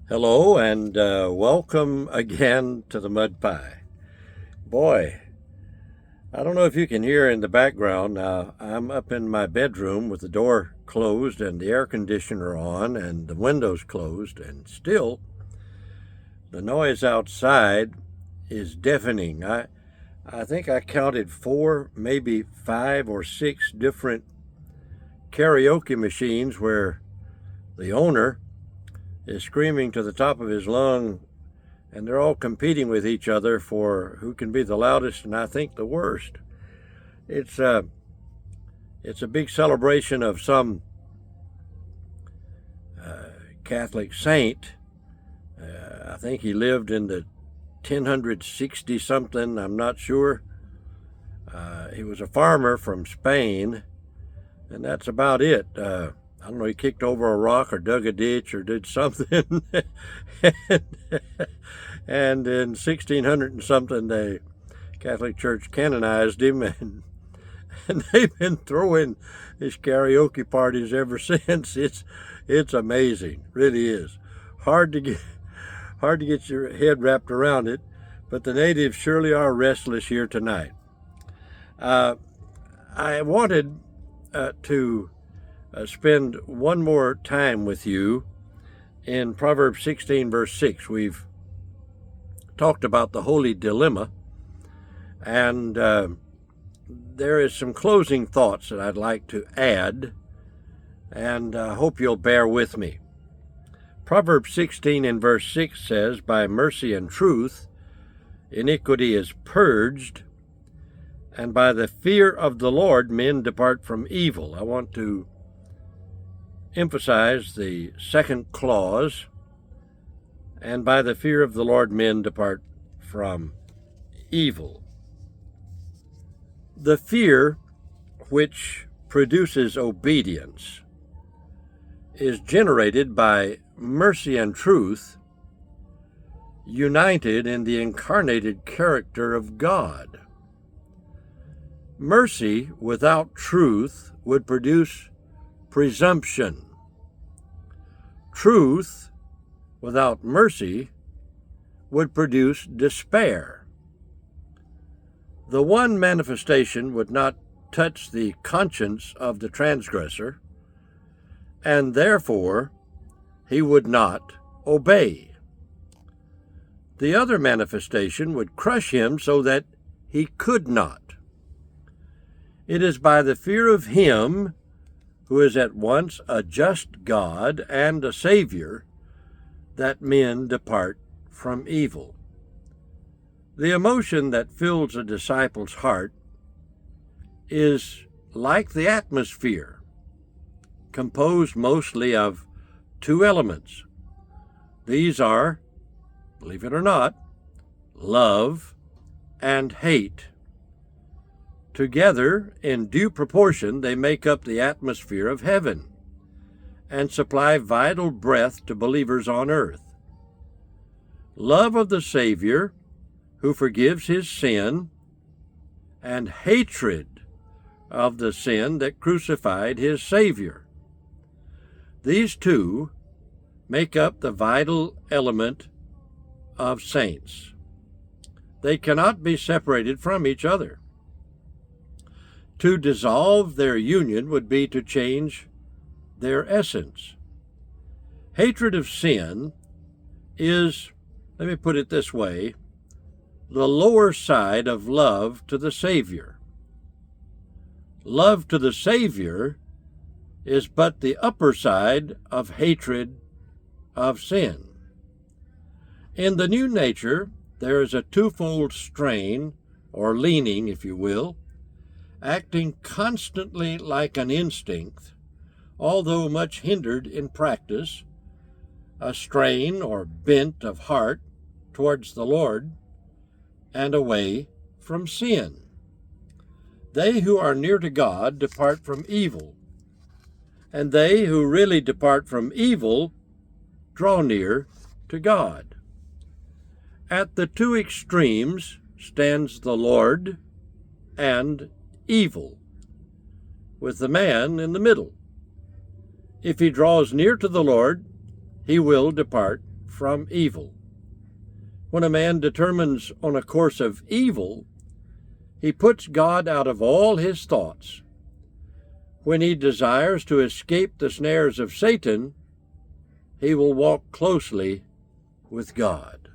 Hello and welcome again to the Mud Pie. Boy, I don't know if you can hear in the background. Now, I'm up in my bedroom with the door closed and the air conditioner on and the windows closed, and still the noise outside is deafening. I think I counted four, maybe five or six different karaoke machines where the owner is screaming to the top of his lung, and they're all competing with each other for who can be the loudest and I think the worst. It's a it's a big celebration of some Catholic saint. I think he lived in the 1060 something. I'm not sure. He was a farmer from Spain, and that's about it. I don't know, he kicked over a rock or dug a ditch or did something. and in 1600 and something, the Catholic Church canonized him, and they've been throwing these karaoke parties ever since. It's amazing, really is. Hard to get hard to get your head wrapped around it, but the natives surely are restless here tonight. I wanted to spend one more time with you in Proverbs 16, verse 6. We've talked about the Holy Delima, and there is some closing thoughts that I'd like to add, and I hope you'll bear with me. Proverbs 16 and verse 6 says, "By mercy and truth iniquity is purged, and by the fear of the Lord men depart from evil." I want to emphasize the second clause, "and by the fear of the Lord men depart from evil." The fear which produces obedience is generated by mercy and truth united in the incarnated character of God. Mercy without truth would produce presumption. Truth without mercy would produce despair. The one manifestation would not touch the conscience of the transgressor, and therefore he would not obey. The other manifestation would crush him so that he could not. It is by the fear of him who is at once a just God and a Savior that men depart from evil. The emotion that fills a disciple's heart is like the atmosphere, composed mostly of two elements. These are, believe it or not, love and hate. Together, in due proportion, they make up the atmosphere of heaven and supply vital breath to believers on earth. Love of the Savior, who forgives his sin, and hatred of the sin that crucified his Savior. These two make up the vital element of saints. They cannot be separated from each other. To dissolve their union would be to change their essence. Hatred of sin is, let me put it this way, the lower side of love to the Savior. Love to the Savior is but the upper side of hatred of sin. In the new nature, there is a twofold strain, or leaning, if you will, acting constantly like an instinct, although much hindered in practice, a strain or bent of heart towards the Lord and away from sin. They who are near to God depart from evil, and they who really depart from evil draw near to God. At the two extremes stands the Lord and evil, with the man in the middle. If he draws near to the Lord, he will depart from evil. When a man determines on a course of evil, he puts God out of all his thoughts. When he desires to escape the snares of Satan, he will walk closely with God.